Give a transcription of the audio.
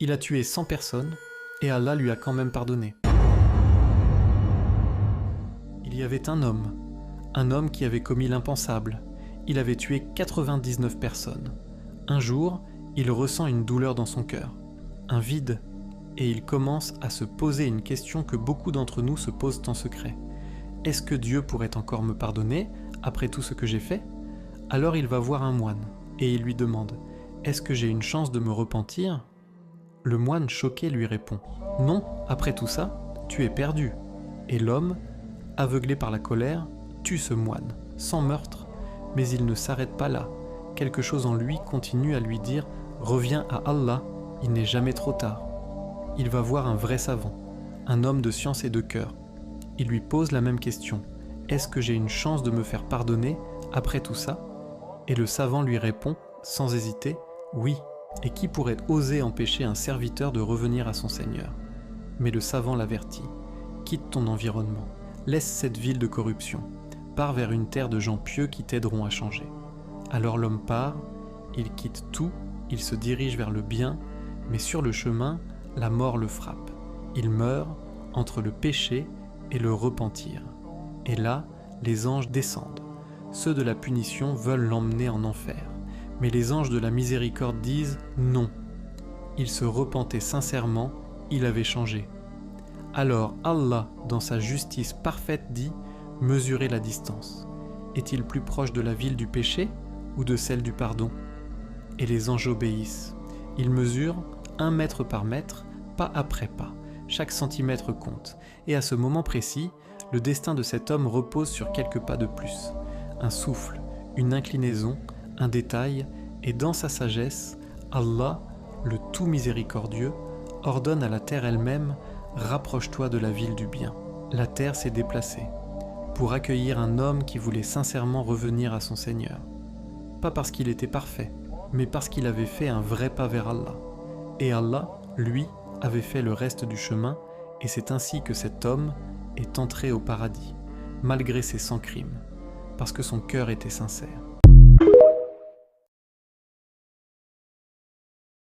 Il a tué 100 personnes et Allah lui a quand même pardonné. Il y avait un homme qui avait commis l'impensable. Il avait tué 99 personnes. Un jour, il ressent une douleur dans son cœur, un vide, et il commence à se poser une question que beaucoup d'entre nous se posent en secret. Est-ce que Dieu pourrait encore me pardonner après tout ce que j'ai fait ? Alors il va voir un moine, et il lui demande « Est-ce que j'ai une chance de me repentir ?» Le moine choqué lui répond « Non, après tout ça, tu es perdu. » Et l'homme, aveuglé par la colère, tue ce moine, sans meurtre, mais il ne s'arrête pas là. Quelque chose en lui continue à lui dire « Reviens à Allah, il n'est jamais trop tard. » Il va voir un vrai savant, un homme de science et de cœur. Il lui pose la même question « Est-ce que j'ai une chance de me faire pardonner après tout ça ?» Et le savant lui répond, sans hésiter « Oui. » Et qui pourrait oser empêcher un serviteur de revenir à son Seigneur ? Mais le savant l'avertit « Quitte ton environnement, laisse cette ville de corruption, pars vers une terre de gens pieux qui t'aideront à changer. » Alors l'homme part, il quitte tout, il se dirige vers le bien, mais sur le chemin, la mort le frappe. Il meurt entre le péché et le repentir. Et là, les anges descendent. Ceux de la punition veulent l'emmener en enfer. Mais les anges de la miséricorde disent non. Il se repentait sincèrement, il avait changé. Alors Allah, dans sa justice parfaite, dit « Mesurez la distance. Est-il plus proche de la ville du péché ou de celle du pardon ?» Et les anges obéissent. Ils mesurent 1 mètre par mètre, pas après pas. Chaque centimètre compte. Et à ce moment précis, le destin de cet homme repose sur quelques pas de plus. Un souffle, une inclinaison, un détail, et dans sa sagesse, Allah, le tout miséricordieux, ordonne à la terre elle-même « Rapproche-toi de la ville du bien ». La terre s'est déplacée pour accueillir un homme qui voulait sincèrement revenir à son Seigneur. Pas parce qu'il était parfait, mais parce qu'il avait fait un vrai pas vers Allah. Et Allah, lui, avait fait le reste du chemin, et c'est ainsi que cet homme est entré au paradis, malgré ses 100 crimes, parce que son cœur était sincère.